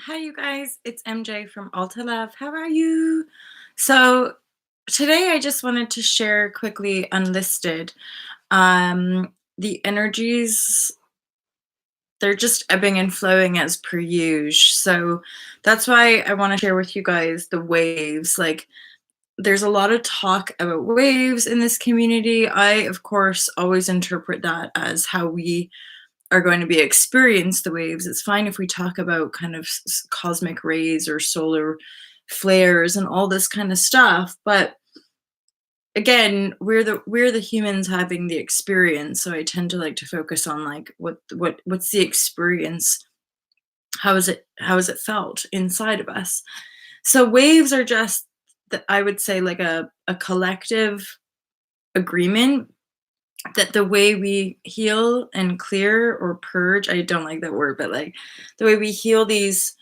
Hi, you guys. It's MJ from Alta Love. How are you? So, today I just wanted to share quickly unlisted. The energies, they're just ebbing and flowing as per usual. So, that's why I want to share with you guys the waves. Like, there's a lot of talk about waves in this community. I, of course, always interpret that as how we are going to be experience the waves. It's fine if we talk about kind of cosmic rays or solar flares and all this kind of stuff, but again, we're the humans having the experience, so I tend to like to focus on like what's the experience, how is it felt inside of us. So waves are just I would say like a collective agreement that the way we heal and clear or purge, I don't like that word, but like the way we heal these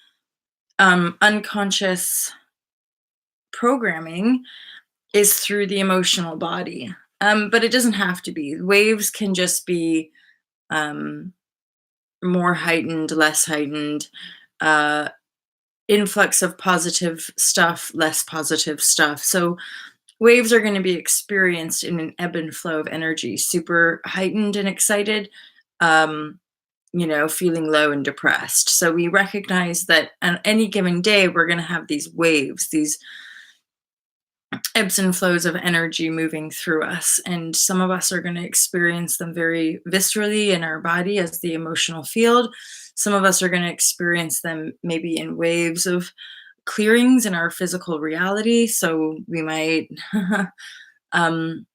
unconscious programming is through the emotional body. But it doesn't have to be. Waves can just be um, more heightened, less heightened, uh, influx of positive stuff, less positive stuff. So waves are going to be experienced in an ebb and flow of energy, super heightened and excited, um, feeling low and depressed. So we recognize that on any given day, we're going to have these waves, these ebbs and flows of energy moving through us. And some of us are going to experience them very viscerally in our body as the emotional field. Some of us are going to experience them maybe in waves of clearings in our physical reality. So we might, um,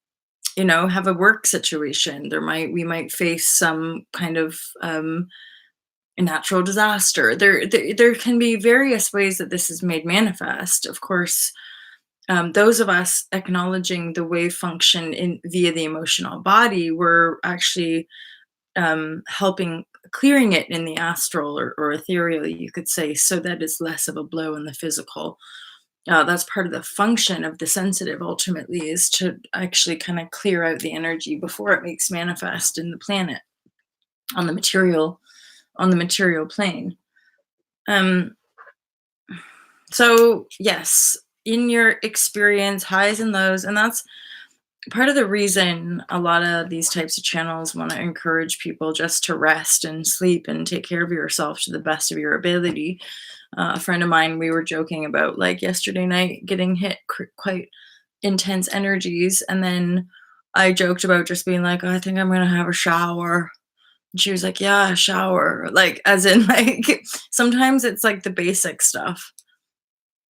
have a work situation. We might face some kind of a natural disaster. There can be various ways that this is made manifest. Of course, those of us acknowledging the wave function in via the emotional body, we're actually helping clearing it in the astral or ethereal, you could say, so that it's less of a blow in the physical. That's part of the function of the sensitive ultimately, is to actually kind of clear out the energy before it makes manifest in the planet on the material plane. um so yes, in your experience, highs and lows, and that's part of the reason a lot of these types of channels want to encourage people just to rest and sleep and take care of yourself to the best of your ability. A friend of mine, we were joking about like yesterday night getting hit quite intense energies, and then I joked about just being like, "Oh, I think I'm gonna have a shower." And she was like, "Yeah, a shower," like as in like sometimes it's like the basic stuff.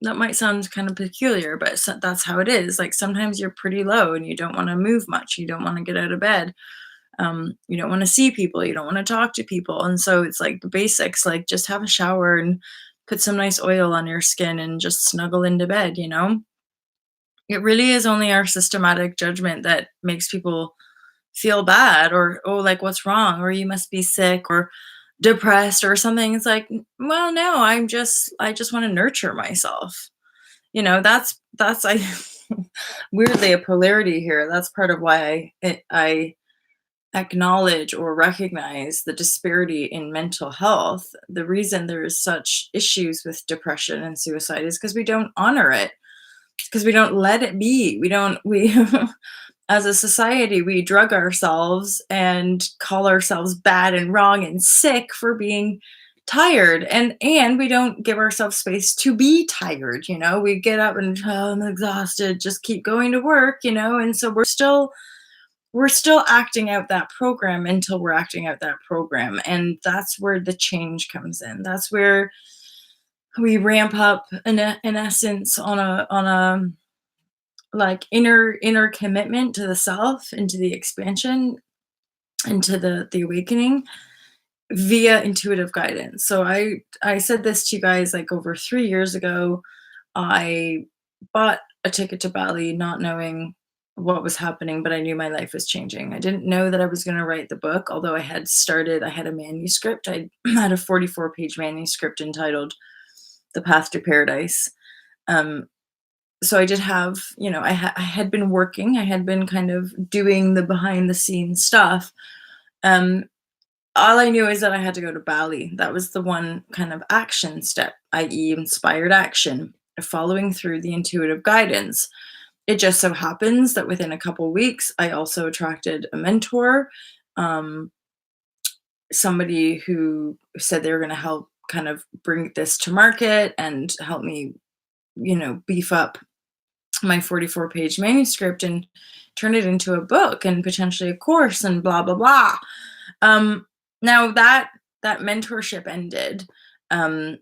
That might sound kind of peculiar, but that's how it is. Like sometimes you're pretty low and you don't want to move much. You don't want to get out of bed. You don't want to see people. You don't want to talk to people. And so it's like the basics, like just have a shower and put some nice oil on your skin and just snuggle into bed. It really is only our systematic judgment that makes people feel bad, or, oh, like, what's wrong? Or you must be sick or depressed or something. It's like, well, no, I just want to nurture myself. That's I weirdly a polarity here. That's part of why I acknowledge or recognize the disparity in mental health. The reason there is such issues with depression and suicide is because we don't honor it, because we don't let it be. We as a society, we drug ourselves and call ourselves bad and wrong and sick for being tired, and we don't give ourselves space to be tired. We get up and, "Oh, I'm exhausted, just keep going to work," and so we're still acting out that program until we're acting out that program, and that's where the change comes in. That's where we ramp up in essence on a like inner commitment to the self, into the expansion, into the awakening via intuitive guidance. So I said this to you guys like over 3 years ago. I bought a ticket to Bali not knowing what was happening, but I knew my life was changing. I didn't know that I was going to write the book, although I had a manuscript. I had a 44-page manuscript entitled The Path to Paradise. um so I did have, I had been working, I had been kind of doing the behind the scenes stuff. Um, all I knew is that I had to go to Bali. That was the one kind of action step, i.e., inspired action, following through the intuitive guidance. It just so happens that within a couple weeks, I also attracted a mentor, um, somebody who said they were going to help kind of bring this to market and help me, beef up my 44-page manuscript and turn it into a book and potentially a course and blah blah blah. Um, Now that mentorship ended, um,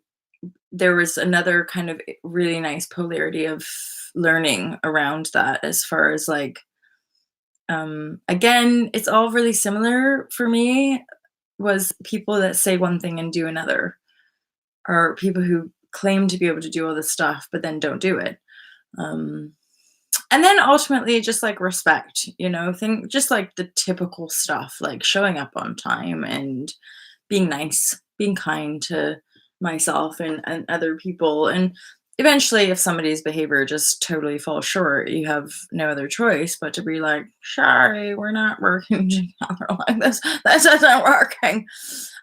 there was another kind of really nice polarity of learning around that, as far as like, again, it's all really similar for me, was people that say one thing and do another, or people who claim to be able to do all this stuff but then don't do it. Um, and then ultimately just like respect, think just like the typical stuff, like showing up on time and being nice, being kind to myself and other people. And eventually, if somebody's behavior just totally falls short, you have no other choice but to be like, sorry, we're not working together like this. This isn't working.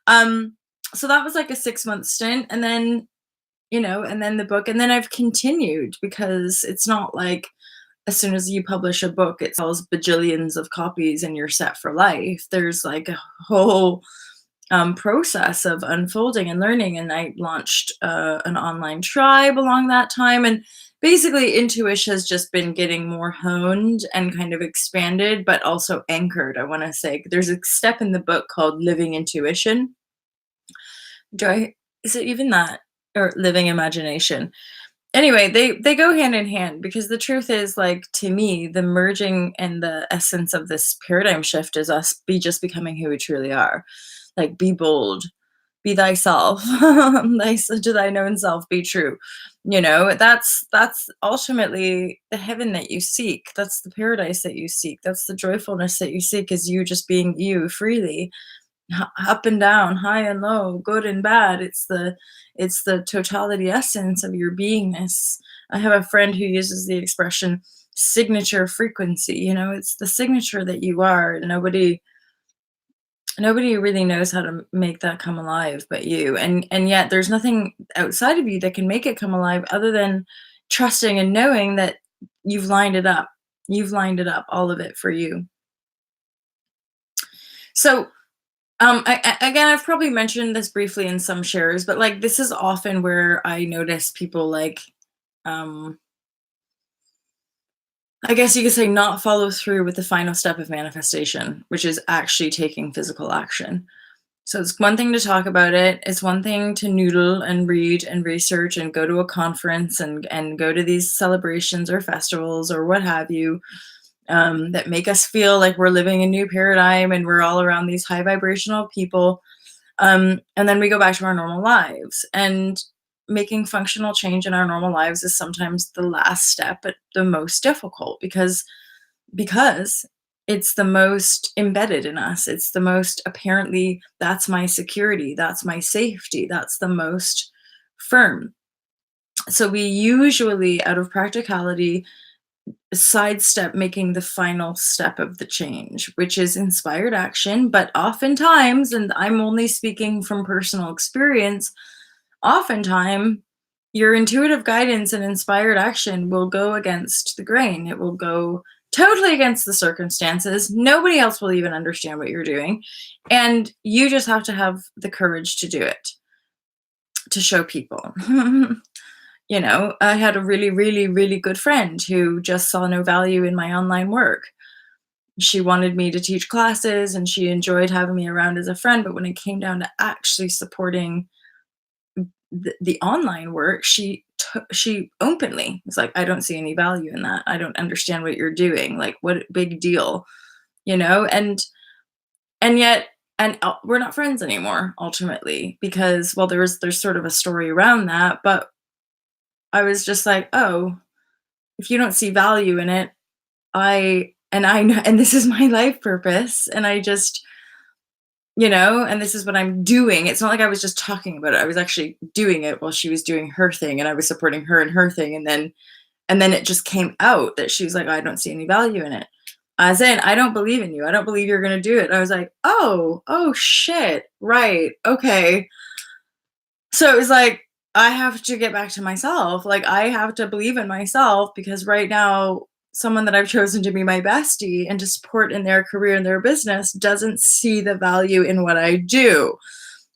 Um, so that was like a 6-month stint. And then, and then the book, and then I've continued, because it's not like as soon as you publish a book, it sells bajillions of copies and you're set for life. There's like a whole process of unfolding and learning. And I launched an online tribe along that time. And basically, intuition has just been getting more honed and kind of expanded, but also anchored. I want to say there's a step in the book called Living Intuition. Is it even that? Or Living Imagination? Anyway, they go hand in hand, because the truth is, like, to me, the merging and the essence of this paradigm shift is us be just becoming who we truly are. Like, be bold, be thyself, to thine own self be true. That's ultimately the heaven that you seek. That's the paradise that you seek. That's the joyfulness that you seek, is you just being you freely, up and down, high and low, good and bad. It's the totality essence of your beingness. I have a friend who uses the expression signature frequency. It's the signature that you are. Nobody really knows how to make that come alive but you. And yet there's nothing outside of you that can make it come alive, other than trusting and knowing that you've lined it up. You've lined it up, all of it, for you. So, again, I've probably mentioned this briefly in some shares, but like, this is often where I notice people, like, um, I guess you could say, not follow through with the final step of manifestation, which is actually taking physical action. So it's one thing to talk about it. It's one thing to noodle and read and research and go to a conference and go to these celebrations or festivals or what have you, that make us feel like we're living a new paradigm and we're all around these high vibrational people. And then we go back to our normal lives. And making functional change in our normal lives is sometimes the last step, but the most difficult, because it's the most embedded in us. It's the most, apparently, that's my security, that's my safety, that's the most firm. So we usually, out of practicality, sidestep making the final step of the change, which is inspired action. But oftentimes, and I'm only speaking from personal experience, oftentimes your intuitive guidance and inspired action will go against the grain. It will go totally against the circumstances. Nobody else will even understand what you're doing. And you just have to have the courage to do it, to show people. I had a really, really, really good friend who just saw no value in my online work. She wanted me to teach classes and she enjoyed having me around as a friend. But when it came down to actually supporting the online work, she openly was like, I don't see any value in that. I don't understand what you're doing. Like, what big deal, and yet, we're not friends anymore, ultimately, because, well, there's sort of a story around that. But I was just like, oh, if you don't see value in it, I know, and this is my life purpose, and I just, and this is what I'm doing. It's not like I was just talking about it. I was actually doing it while she was doing her thing, and I was supporting her and her thing. And then it just came out that she was like, I don't see any value in it. As in, "I don't believe in you. I don't believe you're gonna do it." I was like, "Oh, oh shit. Right. Okay." So it was like, I have to get back to myself. Like, I have to believe in myself because right now, someone that I've chosen to be my bestie and to support in their career and their business doesn't see the value in what I do.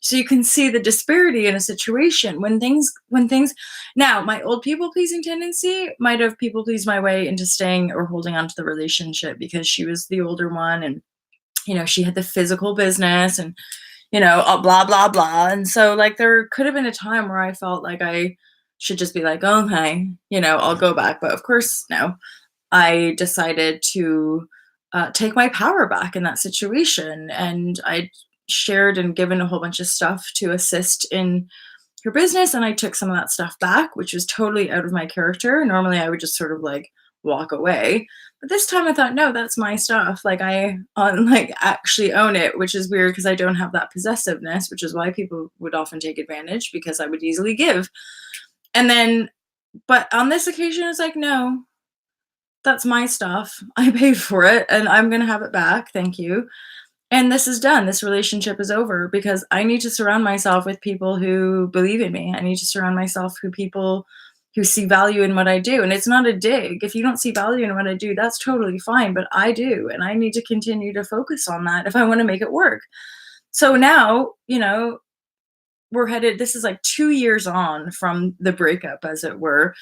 So you can see the disparity in a situation when things now my old people pleasing tendency might have people pleased my way into staying or holding on to the relationship because she was the older one and she had the physical business and blah blah blah. And so like there could have been a time where I felt like I should just be like, okay, I'll go back. But of course, no. I decided to take my power back in that situation. And I shared and given a whole bunch of stuff to assist in her business. And I took some of that stuff back, which was totally out of my character. Normally, I would just sort of like walk away. But this time I thought, no, that's my stuff. Like I like actually own it, which is weird because I don't have that possessiveness, which is why people would often take advantage because I would easily give. And then, but on this occasion, it's like, no, that's my stuff. I paid for it and I'm going to have it back. Thank you. And this is done. This relationship is over because I need to surround myself with people who believe in me. I need to surround myself with people who see value in what I do. And it's not a dig. If you don't see value in what I do, that's totally fine. But I do. And I need to continue to focus on that if I want to make it work. So now, we're headed, this is like 2 years on from the breakup, as it were.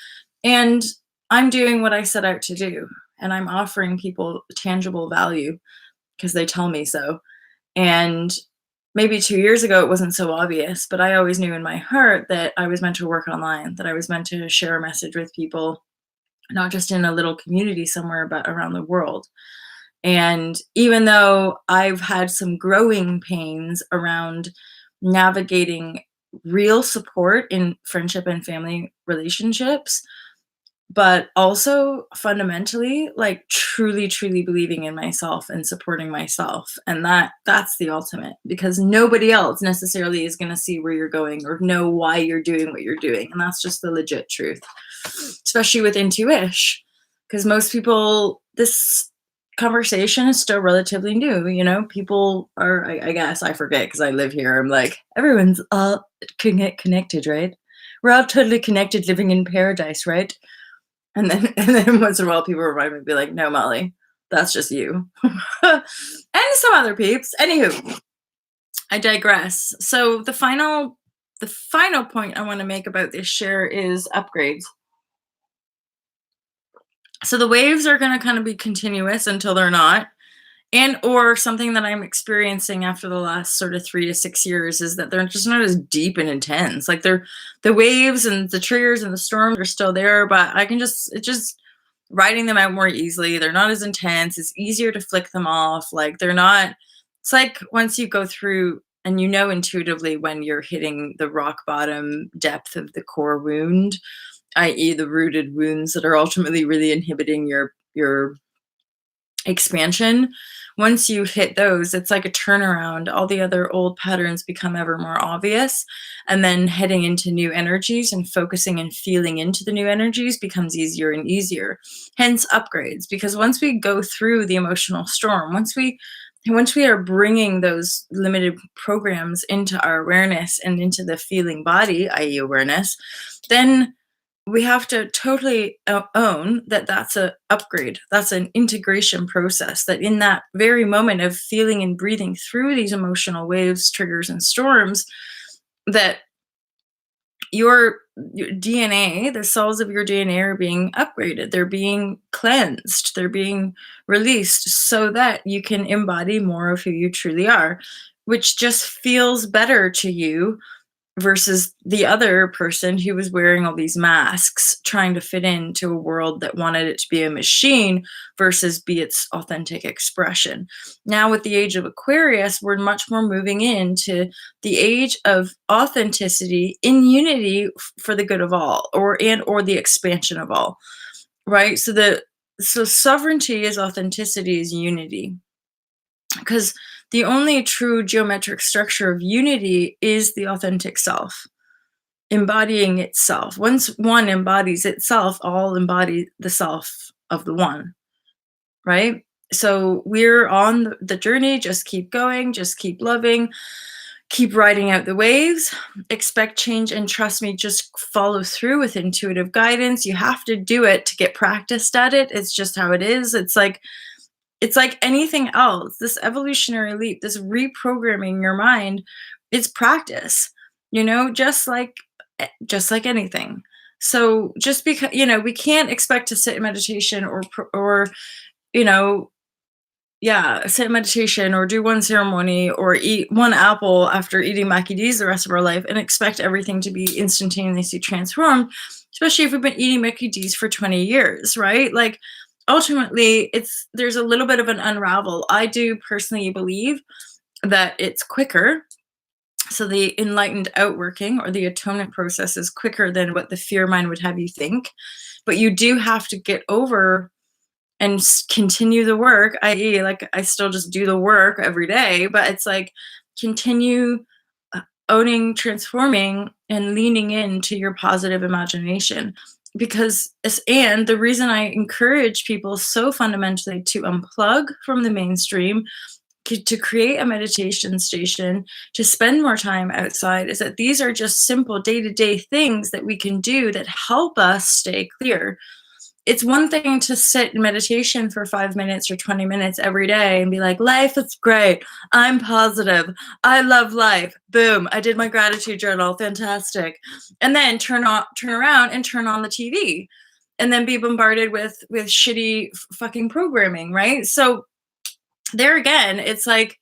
And I'm doing what I set out to do. And I'm offering people tangible value because they tell me so. And maybe 2 years ago, it wasn't so obvious, but I always knew in my heart that I was meant to work online, that I was meant to share a message with people, not just in a little community somewhere, but around the world. And even though I've had some growing pains around navigating real support in friendship and family relationships, but also fundamentally like truly truly believing in myself and supporting myself, and that's the ultimate, because nobody else necessarily is going to see where you're going or know why you're doing what you're doing, and that's just the legit truth, especially with intuition, because most people, this conversation is still relatively new. People are, I guess I forget because I live here, I'm like, everyone's all connected, right? We're all totally connected, living in paradise, right? And then once in a while, people remind me, be like, "No, Molly, that's just you." And some other peeps. Anywho, I digress. So the final point I want to make about this share is upgrades. So the waves are going to kind of be continuous until they're not. And or something that I'm experiencing after the last sort of 3 to 6 years is that they're just not as deep and intense. Like they're the waves and the triggers and the storms are still there, but it's just riding them out more easily. They're not as intense. It's easier to flick them off. Like they're not, it's like once you go through and intuitively when you're hitting the rock bottom depth of the core wound, i.e., the rooted wounds that are ultimately really inhibiting your expansion. Once you hit those, it's like a turnaround. All the other old patterns become ever more obvious. And then heading into new energies and focusing and feeling into the new energies becomes easier and easier. Hence upgrades, because once we go through the emotional storm, once we are bringing those limited programs into our awareness and into the feeling body, i.e., awareness, then we have to totally own that that's a upgrade. That's an integration process, that in that very moment of feeling and breathing through these emotional waves, triggers, and storms, that your DNA, the cells of your DNA are being upgraded. They're being cleansed. They're being released so that you can embody more of who you truly are, which just feels better to you versus the other person who was wearing all these masks trying to fit into a world that wanted it to be a machine versus be its authentic expression. Now with the age of Aquarius, we're much more moving into the age of authenticity in unity for the good of all, or the expansion of all, right? So sovereignty is authenticity, is unity, because the only true geometric structure of unity is the authentic self, embodying itself. Once one embodies itself, all embody the self of the one, right? So we're on the journey. Just keep going, just keep loving, keep riding out the waves, expect change, and trust me, just follow through with intuitive guidance. You have to do it to get practiced at it. It's just how it is. It's like anything else. This evolutionary leap, this reprogramming your mind, it's practice, just like anything. So just because, we can't expect to sit in meditation or you know, yeah, sit in meditation or do one ceremony or eat one apple after eating Mackie D's the rest of our life and expect everything to be instantaneously transformed, especially if we've been eating Mackie D's for 20 years, right? Like ultimately there's a little bit of an unravel. I do personally believe that it's quicker. So the enlightened outworking or the atonement process is quicker than what the fear mind would have you think. But you do have to get over and continue the work, i.e., like I still just do the work every day, but it's like continue owning, transforming, and leaning into your positive imagination. And the reason I encourage people so fundamentally to unplug from the mainstream, to create a meditation station, to spend more time outside, is that these are just simple day-to-day things that we can do that help us stay clear. It's one thing to sit in meditation for 5 minutes or 20 minutes every day and be like, life is great. I'm positive. I love life. Boom. I did my gratitude journal. Fantastic. And then turn around and turn on the TV and then be bombarded with shitty fucking programming. Right. So there again, it's like,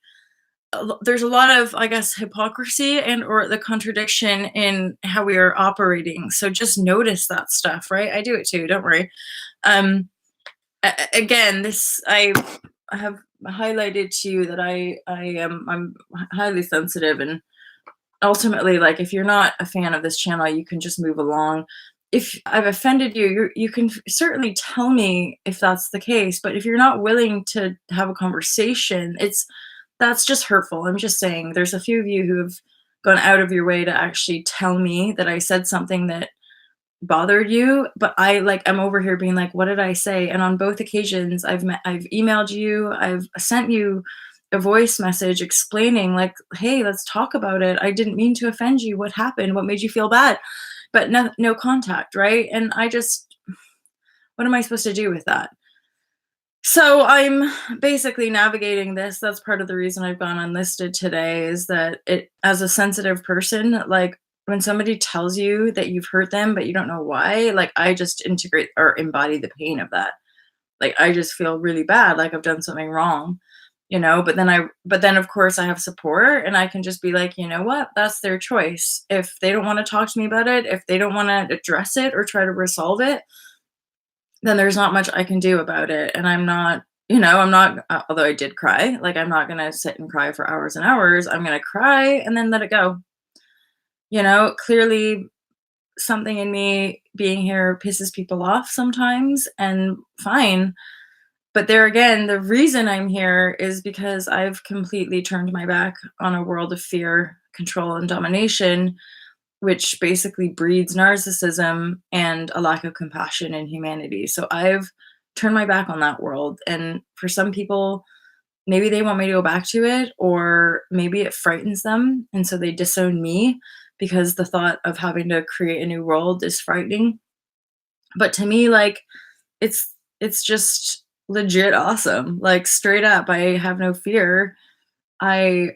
there's a lot of, I guess, hypocrisy and or the contradiction in how we are operating. So just notice that stuff, right? I do it too. Don't worry. Again, this I have highlighted to you that I'm highly sensitive, and ultimately, like, if you're not a fan of this channel, you can just move along. If I've offended you, you can certainly tell me if that's the case. But if you're not willing to have a conversation, that's just hurtful. I'm just saying, there's a few of you who have gone out of your way to actually tell me that I said something that bothered you, but I'm over here being like, what did I say? And on both occasions, I've emailed you, I've sent you a voice message explaining, like, hey, let's talk about it. I didn't mean to offend you. What happened? What made you feel bad? But no contact, right? And what am I supposed to do with that? So I'm basically navigating this. That's part of the reason I've gone unlisted today, is that as a sensitive person, like when somebody tells you that you've hurt them, but you don't know why, like I just integrate or embody the pain of that. Like I just feel really bad, like I've done something wrong, but then of course I have support and I can just be like, you know what, that's their choice. If they don't want to talk to me about it, if they don't want to address it or try to resolve it, then there's not much I can do about it. And I'm not, although I did cry, like I'm not going to sit and cry for hours and hours. I'm going to cry and then let it go. Clearly something in me being here pisses people off sometimes, and fine. But there again, the reason I'm here is because I've completely turned my back on a world of fear, control, and domination, which basically breeds narcissism and a lack of compassion and humanity. So I've turned my back on that world. And for some people, maybe they want me to go back to it, or maybe it frightens them. And so they disown me because the thought of having to create a new world is frightening. But to me, like, it's just legit awesome. Like, straight up, I have no fear. I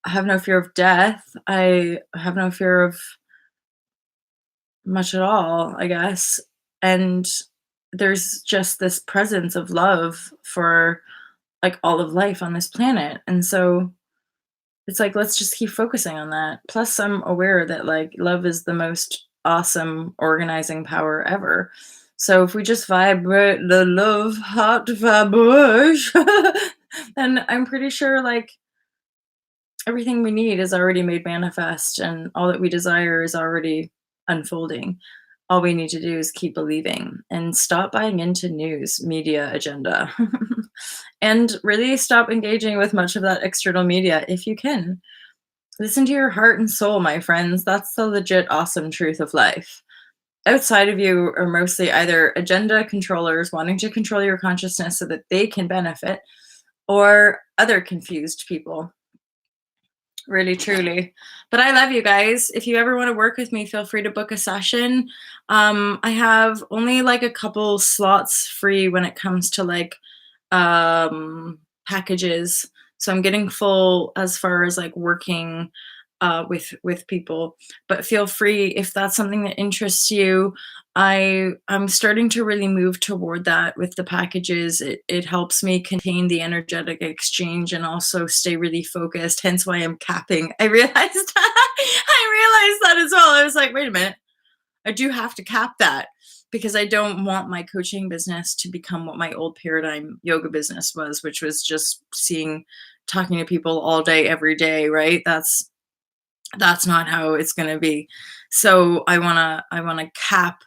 have no fear of death. I have no fear of much at all, I guess. And there's just this presence of love for like all of life on this planet. And so it's like, let's just keep focusing on that. Plus, I'm aware that like love is the most awesome organizing power ever. So if we just vibrate the love hot vibration, then I'm pretty sure like everything we need is already made manifest, and all that we desire is already unfolding. All we need to do is keep believing and stop buying into news media agenda and really stop engaging with much of that external media if you can. Listen to your heart and soul, my friends. That's the legit awesome truth of life. outside of you are mostly either agenda controllers wanting to control your consciousness so that they can benefit, or other confused people. Really, truly. But I love you guys. If you ever want to work with me, feel free to book a session. I have only like a couple slots free when it comes to like packages. So I'm getting full as far as like working with people. But feel free if that's something that interests you. I'm starting to really move toward that with the packages. It helps me contain the energetic exchange and also stay really focused. Hence why I'm capping. I realized I realized that as well. I was like, wait a minute, I do have to cap that because I don't want my coaching business to become what my old paradigm yoga business was, which was just talking to people all day, every day, right? That's not how it's going to be. So I want to cap,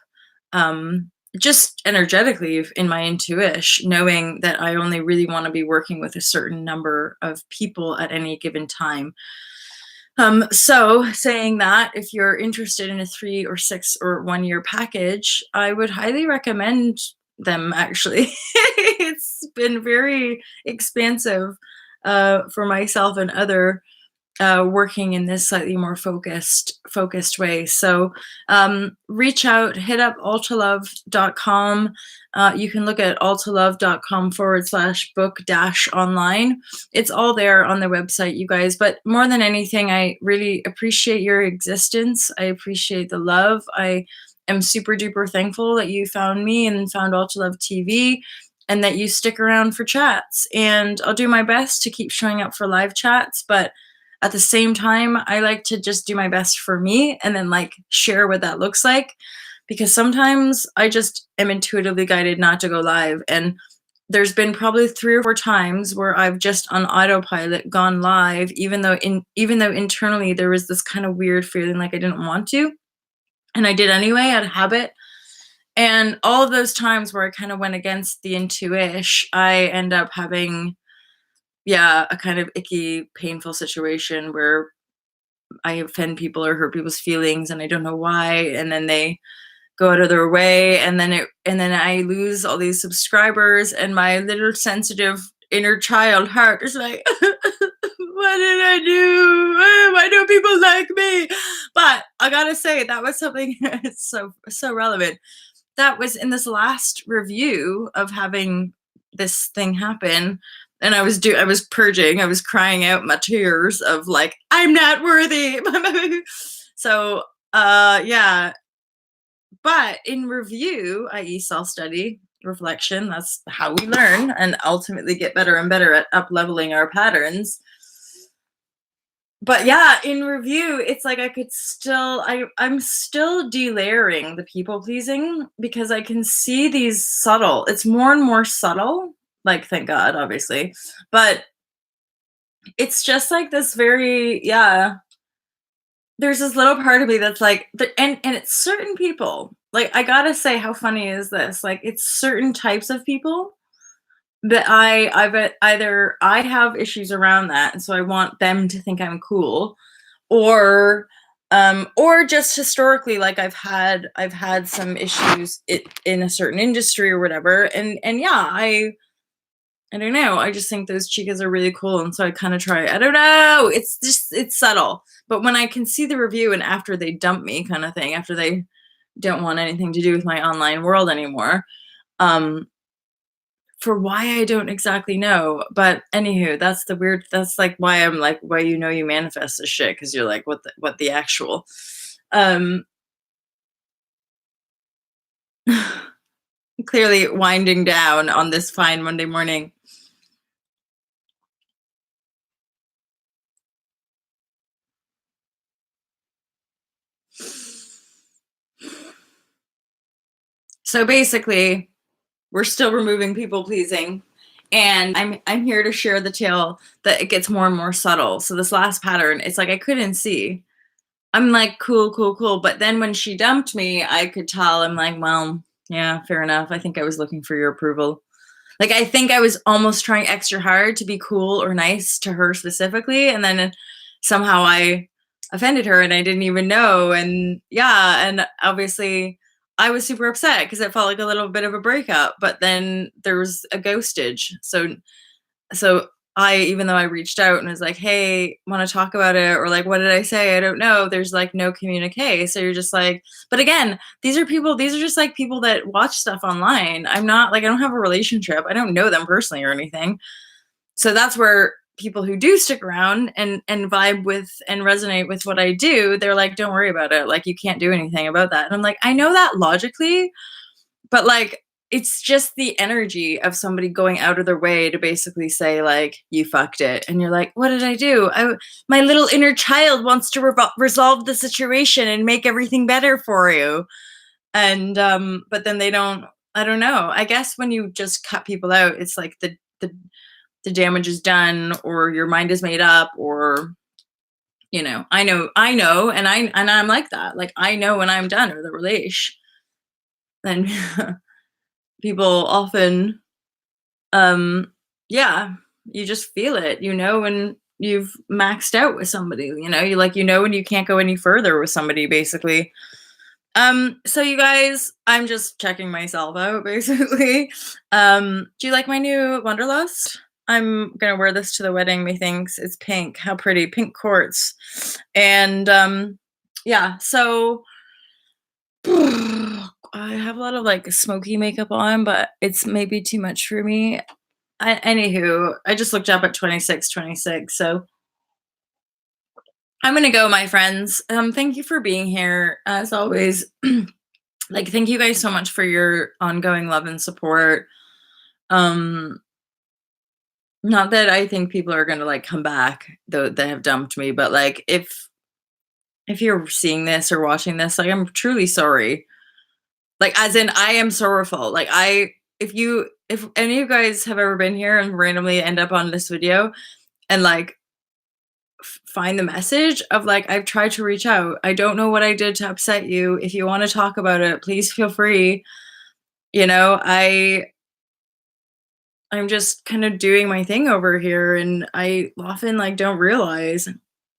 just energetically in my intuition, knowing that I only really want to be working with a certain number of people at any given time. So saying that, if you're interested in a 3 or 6 or 1 year package, I would highly recommend them actually. It's been very expansive for myself and other working in this slightly more focused way. So reach out, hit up altalove.com. You can look at altalove.com/book-online. It's all there on the website, you guys. But more than anything, I really appreciate your existence. I appreciate the love. I am super duper thankful that you found me and found Altalove TV, and that you stick around for chats. And I'll do my best to keep showing up for live chats, but at the same time, I like to just do my best for me and then like share what that looks like, because sometimes I just am intuitively guided not to go live. And there's been probably 3 or 4 times where I've just on autopilot gone live, even though internally there was this kind of weird feeling like I didn't want to. And I did anyway out of habit. And all of those times where I kind of went against the intuition, I end up having a kind of icky, painful situation where I offend people or hurt people's feelings and I don't know why. And then they go out of their way, and then I lose all these subscribers, and my little sensitive inner child heart is like, what did I do? Why don't people like me? But I gotta say, that was something it's so relevant. That was in this last review of having this thing happen. And I was purging, I was crying out my tears of like, I'm not worthy. So, yeah. But in review, i.e. self-study, reflection, that's how we learn and ultimately get better and better at up-leveling our patterns. But yeah, in review, it's like I'm still delayering the people pleasing, because I can see these subtle, it's more and more subtle, like, thank God, obviously. But it's just like this very, there's this little part of me that's like, and it's certain people. Like, I gotta say, how funny is this? Like, it's certain types of people that I have issues around that, and so I want them to think I'm cool, or just historically, like I've had some issues in a certain industry or whatever, and yeah, I don't know. I just think those chicas are really cool, and so I kind of try. I don't know. It's subtle, but when I can see the review and after they dump me, kind of thing, after they don't want anything to do with my online world anymore, for why I don't exactly know. But anywho, that's like why I'm like, why you manifest this shit, because you're like, what the actual. Clearly winding down on this fine Monday morning. So basically, we're still removing people pleasing, and I'm here to share the tale that it gets more and more subtle. So this last pattern, it's like I couldn't see. I'm like, cool. But then when she dumped me, I could tell. I'm like, well, yeah, fair enough. I think I was looking for your approval. Like, I think I was almost trying extra hard to be cool or nice to her specifically, and then somehow I offended her and I didn't even know. And yeah, and obviously I was super upset because it felt like a little bit of a breakup, but then there was a ghostage. So I, even though I reached out and was like, "Hey, want to talk about it?" or like, "What did I say? I don't know." There's like no communique. So you're just like, but again, these are just like people that watch stuff online. I'm not like, I don't have a relationship. I don't know them personally or anything. So that's where people who do stick around and vibe with and resonate with what I do, they're like, "Don't worry about it. Like, you can't do anything about that." And I'm like, I know that logically, but like, it's just the energy of somebody going out of their way to basically say like, "You fucked it," and you're like, "What did I do? My little inner child wants to resolve the situation and make everything better for you." And but then they don't. I don't know. I guess when you just cut people out, it's like the damage is done, or your mind is made up, or I know, and I'm like that. Like, I know when I'm done with a relation. Then people often, um, yeah, you just feel it. You know when you've maxed out with somebody. When you can't go any further with somebody, basically. So you guys, I'm just checking myself out, basically. Do you like my new Wanderlust? I'm gonna wear this to the wedding, methinks. It's pink. How pretty. Pink quartz. And yeah, so I have a lot of like smoky makeup on, but it's maybe too much for me. Anywho, I just looked up at 2626. So I'm gonna go, my friends. Thank you for being here as always. Like, thank you guys so much for your ongoing love and support. Um, Not that I think people are gonna like come back though that have dumped me, but like, if you're seeing this or watching this, like, I'm truly sorry. Like, as in, I am sorrowful. Like, if any of you guys have ever been here and randomly end up on this video and like find the message of like, I've tried to reach out. I don't know what I did to upset you. If you want to talk about it, please feel free. I'm just kind of doing my thing over here, and I often like don't realize.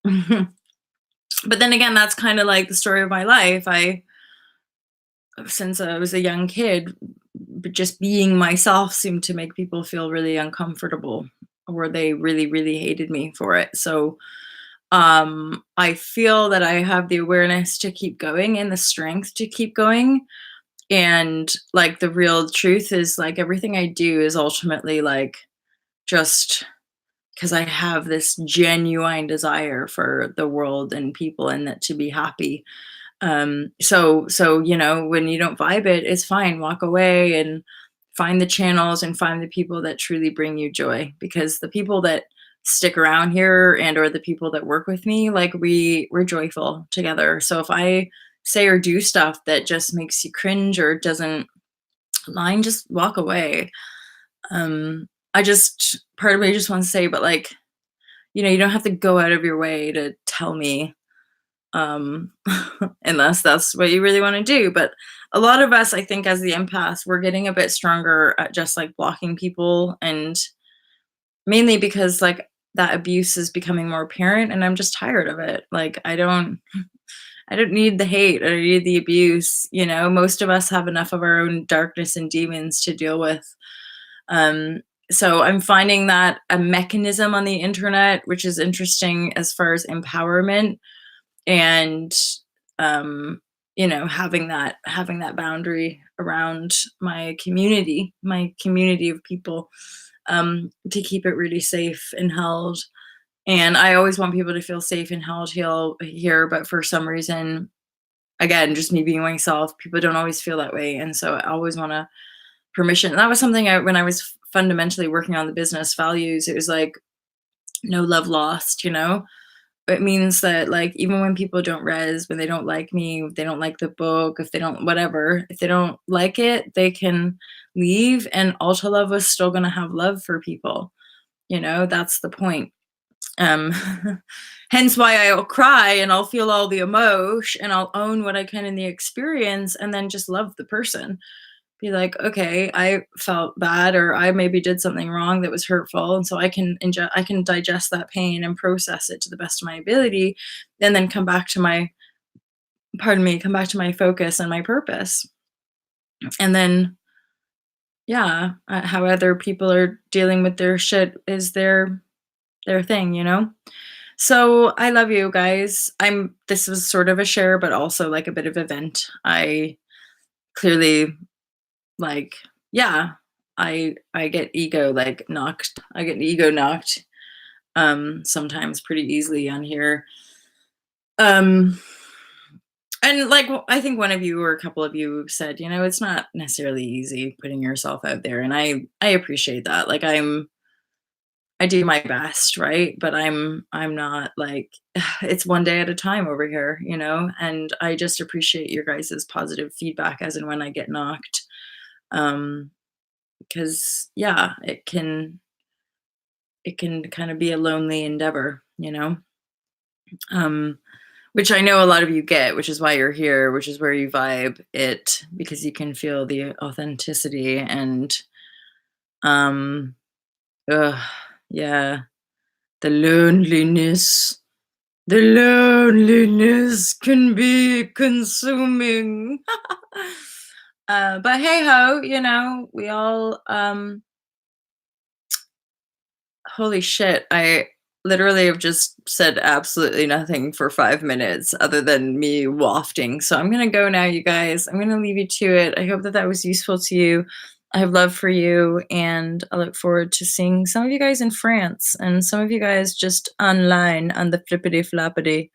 But then again, that's kind of like the story of my life. Since I was a young kid, just being myself seemed to make people feel really uncomfortable, or they really, really hated me for it. So I feel that I have the awareness to keep going and the strength to keep going. And like, the real truth is like, everything I do is ultimately like just because I have this genuine desire for the world and people and that to be happy. So when you don't vibe it, it's fine. Walk away and find the channels and find the people that truly bring you joy, because the people that stick around here and or the people that work with me, like, we're joyful together. So if I say or do stuff that just makes you cringe or doesn't align, just walk away. I just Part of me just wants to say, but like, you don't have to go out of your way to tell me, um, unless that's what you really want to do. But a lot of us, I think, as the empaths, we're getting a bit stronger at just like blocking people, and mainly because like that abuse is becoming more apparent, and I'm just tired of it. Like, I don't need the hate. I don't need the abuse. Most of us have enough of our own darkness and demons to deal with. Um, so I'm finding that a mechanism on the internet, which is interesting as far as empowerment, and having that boundary around my community of people, to keep it really safe and held. And I always want people to feel safe and held here, but for some reason, again, just me being myself, people don't always feel that way, and so I always want to permission. And that was something when I was fundamentally working on the business values. It was like, no love lost. It means that like, even when people don't when they don't like me, if they don't like the book, if they don't whatever, if they don't like it, they can leave, and Ultra Love was still going to have love for people. That's the point. um Hence why I'll cry and I'll feel all the emotion and I'll own what I can in the experience, and then just love the person. Be like, okay, I felt bad, or I maybe did something wrong that was hurtful, and so I can digest that pain and process it to the best of my ability, and then come back to my focus and my purpose. And then, yeah, how other people are dealing with their shit is their thing, you know? So I love you guys. This was sort of a share, but also like a bit of a vent. I clearly like, yeah, I get ego like knocked. I get ego knocked sometimes pretty easily on here. Um and like I think one of you or a couple of you said, you know, it's not necessarily easy putting yourself out there, and I appreciate that. Like I do my best, right? But I'm not like it's one day at a time over here, you know? And I just appreciate your guys' positive feedback as and when I get knocked. Um, because yeah, it can kind of be a lonely endeavor, you know? Um, which I know a lot of you get, which is why you're here, which is where you vibe it because you can feel the authenticity and um ugh, yeah, the loneliness. The loneliness can be consuming. But hey ho, you know, we all holy shit, I literally have just said absolutely nothing for 5 minutes other than me wafting. So I'm gonna go now, you guys. I'm gonna leave you to it. I hope that that was useful to you. I have love for you, and I look forward to seeing some of you guys in France and some of you guys just online on the flippity floppity.